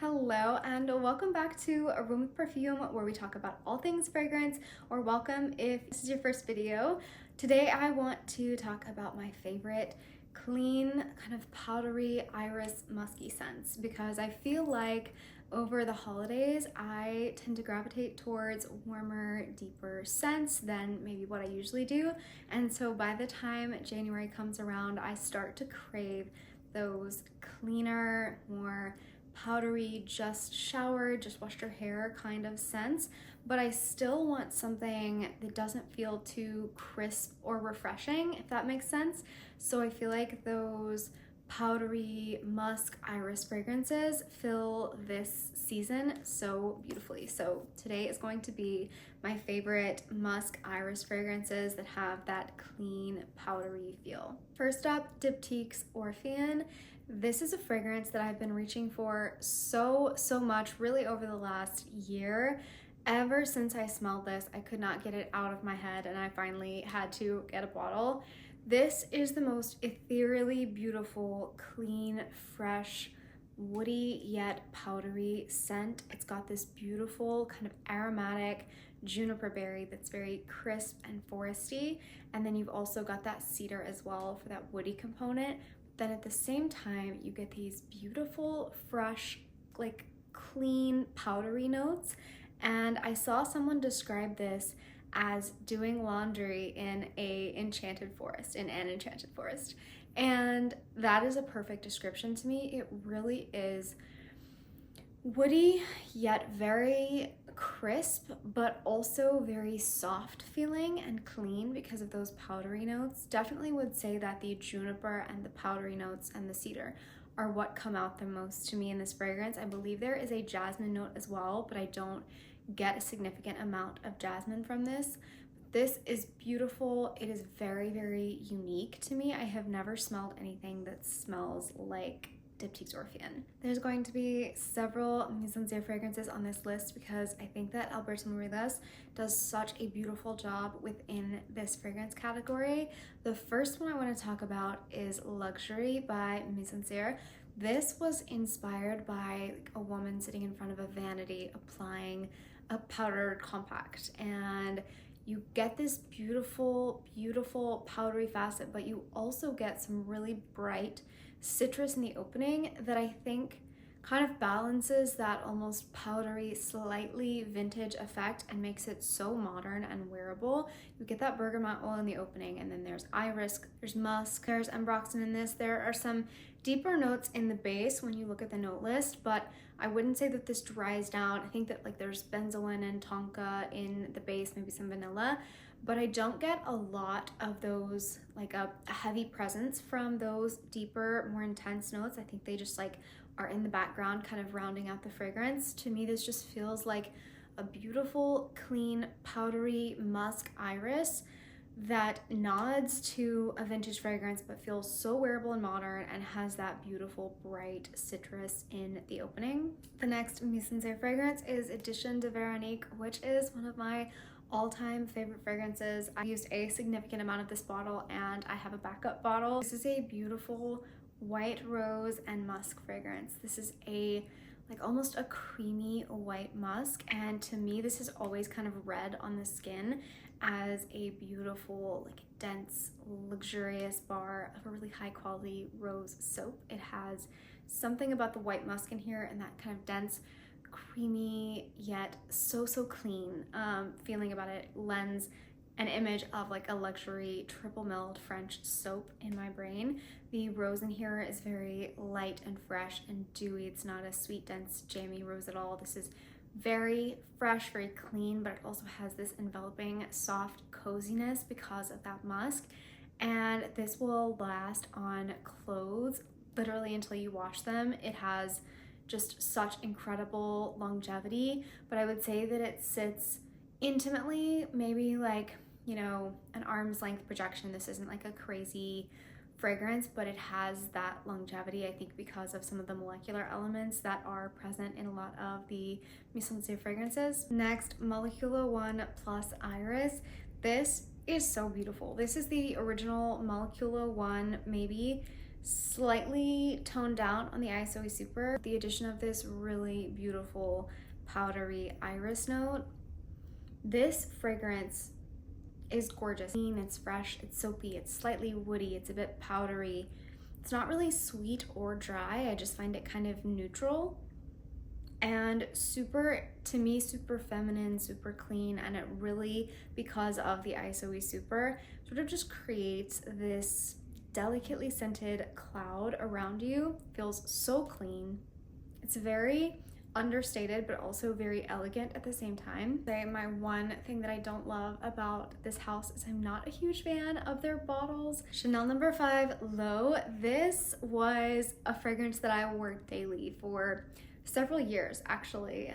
Hello and welcome back to A Room with Perfume, where we talk about all things fragrance, or welcome if this is your first video. Today I want to talk about my favorite clean, kind of powdery iris musky scents, because I feel like over the holidays I tend to gravitate towards warmer, deeper scents than maybe what I usually do, and so by the time January comes around I start to crave those cleaner, more powdery, just showered, just washed your hair kind of scents, but I still want something that doesn't feel too crisp or refreshing, if that makes sense. So I feel like those powdery musk iris fragrances fill this season so beautifully. So today is going to be my favorite musk iris fragrances that have that clean powdery feel. First up, Diptyque Orphéon. This is a fragrance that I've been reaching for so much, really over the last year. Ever since I smelled this, I could not get it out of my head, and I finally had to get a bottle. This is the most ethereally beautiful, clean, fresh, woody yet powdery scent. It's got this beautiful kind of aromatic juniper berry that's very crisp and foresty, and then you've also got that cedar as well for that woody component. Then at the same time, you get these beautiful, fresh, like clean, powdery notes. And I saw someone describe this as doing laundry in an enchanted forest. And that is a perfect description to me. It really is woody, yet very crisp, but also very soft feeling and clean because of those powdery notes. Definitely would say that the juniper and the powdery notes and the cedar are what come out the most to me in this fragrance. I believe there is a jasmine note as well, but I don't get a significant amount of jasmine from this. This is beautiful. It is very unique to me. I have never smelled anything that smells like Diptyque Orphan. There's going to be several mise en scène fragrances on this list because I think that Alberto Morillas does such a beautiful job within this fragrance category. The first one I want to talk about is Luxury by Mise en Scène. This was inspired by a woman sitting in front of a vanity applying a powdered compact, and you get this beautiful powdery facet, but you also get some really bright citrus in the opening that I think kind of balances that almost powdery, slightly vintage effect and makes it so modern and wearable. You get that bergamot oil in the opening, and then there's iris, there's musk, there's ambroxan in this. There are some deeper notes in the base when you look at the note list, but I wouldn't say that this dries down. I think that like there's benzoin and tonka in the base, maybe some vanilla, but I don't get a lot of those, like a heavy presence from those deeper, more intense notes. I think they just like are in the background, kind of rounding out the fragrance. To me, this just feels like a beautiful, clean, powdery musk iris that nods to a vintage fragrance but feels so wearable and modern and has that beautiful bright citrus in the opening. The next mise en scène fragrance is Edition de Veroni, which is one of my all-time favorite fragrances. I used a significant amount of this bottle and I have a backup bottle. This is a beautiful white rose and musk fragrance. This is a like almost a creamy white musk, and to me this is always kind of red on the skin as a beautiful, like dense, luxurious bar of a really high quality rose soap. It has something about the white musk in here and that kind of dense, creamy yet so clean feeling about it lends an image of like a luxury triple milled French soap in my brain. The rose in here is very light and fresh and dewy. It's not a sweet, dense, jammy rose at all. This is very fresh, very clean, but it also has this enveloping, soft coziness because of that musk. And this will last on clothes literally until you wash them. It has just such incredible longevity, but I would say that it sits intimately, maybe like, you know, an arm's length projection. This isn't like a crazy fragrance, but it has that longevity, I think, because of some of the molecular elements that are present in a lot of the mise en scène fragrances. Next, Molecul 1 Plus Iris. This is so beautiful. This is the original Molecul 1, maybe slightly toned down on the ISOE Super. The addition of this really beautiful powdery iris note. This fragrance is gorgeous. It's fresh, it's soapy, it's slightly woody, it's a bit powdery. It's not really sweet or dry. I just find it kind of neutral and super, to me, super feminine, super clean, and it really, because of the ISOE Super, sort of just creates this delicately scented cloud around you. Feels so clean. It's very understated but also very elegant at the same time. My one thing that I don't love about this house is I'm not a huge fan of their bottles. Chanel No. 5 L'Eau. This was a fragrance that I wore daily for several years actually,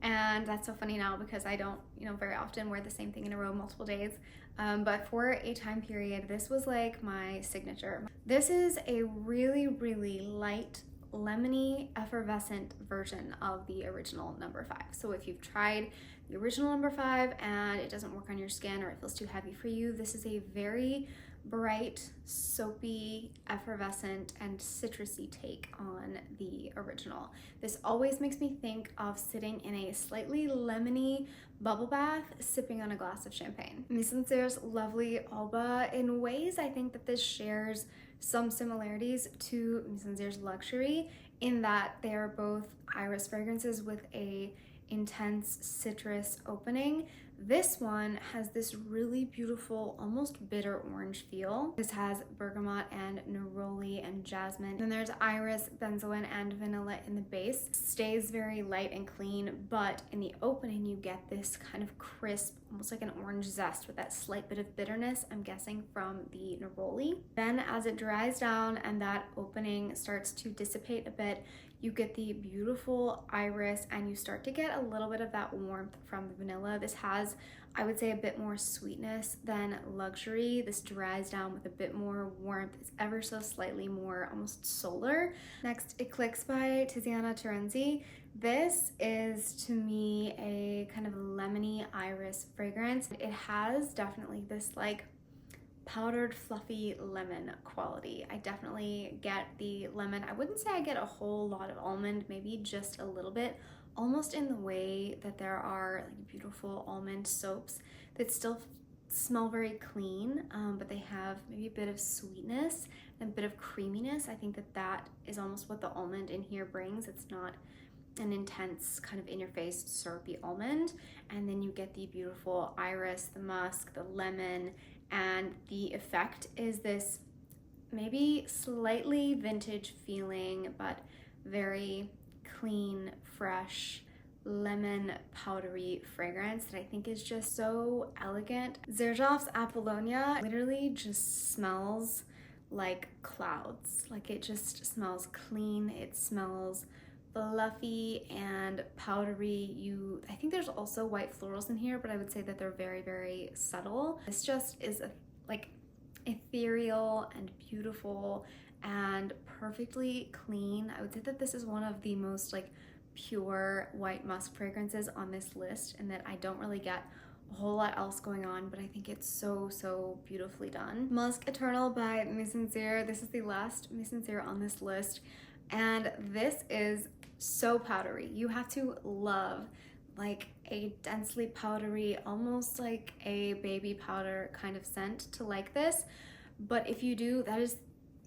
and that's so funny now because I don't very often wear the same thing in a row multiple days, but for a time period this was like my signature. This is a really, really light, lemony, effervescent version of the original No. 5. So if you've tried the original No. 5 and it doesn't work on your skin or it feels too heavy for you, this is a very bright, soapy, effervescent, and citrusy take on the original. This always makes me think of sitting in a slightly lemony bubble bath, sipping on a glass of champagne. Misencer's Lovely Alba. In ways, I think that this shares some similarities to Misencer's Luxury in that they are both iris fragrances with a intense citrus opening. This one has this really beautiful, almost bitter orange feel. This has bergamot and neroli and jasmine. Then there's iris, benzoin, and vanilla in the base. Stays very light and clean, but in the opening you get this kind of crisp, almost like an orange zest with that slight bit of bitterness, I'm guessing from the neroli. Then as it dries down and that opening starts to dissipate a bit, you get the beautiful iris and you start to get a little bit of that warmth from the vanilla. This has, I would say, a bit more sweetness than Luxury. This dries down with a bit more warmth. It's ever so slightly more almost solar. Next, Eclix by Tiziana Terenzi. This is, to me, a kind of lemony iris fragrance. It has definitely this like powdered fluffy lemon quality. I definitely get the lemon. I wouldn't say I get a whole lot of almond, maybe just a little bit, almost in the way that there are like beautiful almond soaps that still smell very clean, but they have maybe a bit of sweetness and a bit of creaminess. I think that that is almost what the almond in here brings. It's not an intense kind of in your face syrupy almond, and then you get the beautiful iris, the musk, the lemon, and the effect is this maybe slightly vintage feeling but very clean, fresh, lemon powdery fragrance that I think is just so elegant. Xerjoff's Apollonia literally just smells like clouds. Like it just smells clean, it smells fluffy and powdery. I think there's also white florals in here, but I would say that they're very, very subtle. This just is like ethereal and beautiful and perfectly clean. I would say that this is one of the most like pure white musk fragrances on this list, and that I don't really get a whole lot else going on, but I think it's so beautifully done. Musk Eternal by Misencer. This is the last Misencer on this list, and this is so powdery. You have to love like a densely powdery, almost like a baby powder kind of scent to like this. But if you do,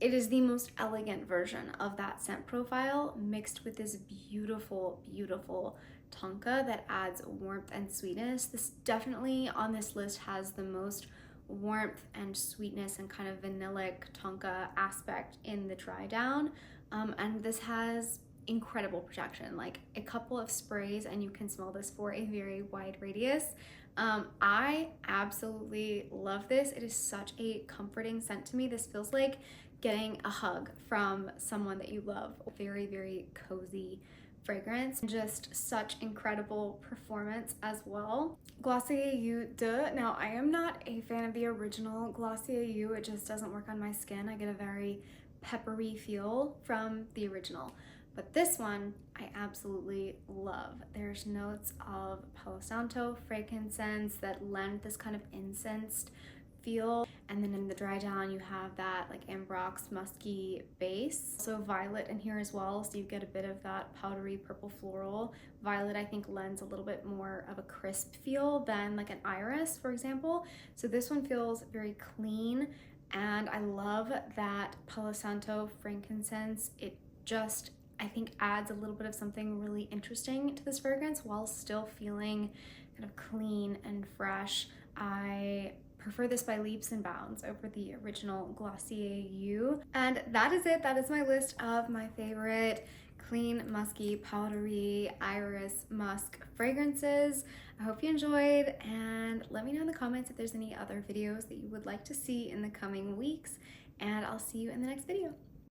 it is the most elegant version of that scent profile mixed with this beautiful, beautiful tonka that adds warmth and sweetness. This definitely on this list has the most warmth and sweetness and kind of vanillic tonka aspect in the dry down. And this has incredible protection, like a couple of sprays and you can smell this for a very wide radius. I absolutely love this. It is such a comforting scent to me. This feels like getting a hug from someone that you love. Very, very cozy fragrance, just such incredible performance as well. Glossier You Doux. Now, I am not a fan of the original Glossier You. It just doesn't work on my skin. I get a very peppery feel from the original. But this one, I absolutely love. There's notes of Palo Santo, frankincense that lend this kind of incensed feel. And then in the dry down, you have that like Ambrox musky base. So violet in here as well, so you get a bit of that powdery purple floral. Violet, I think, lends a little bit more of a crisp feel than like an iris, for example. So this one feels very clean, and I love that Palo Santo frankincense. It just, I think, adds a little bit of something really interesting to this fragrance while still feeling kind of clean and fresh. I prefer this by leaps and bounds over the original Glossier You. And that is it. That is my list of my favorite clean, musky, powdery, iris, musk fragrances. I hope you enjoyed, and let me know in the comments if there's any other videos that you would like to see in the coming weeks, and I'll see you in the next video.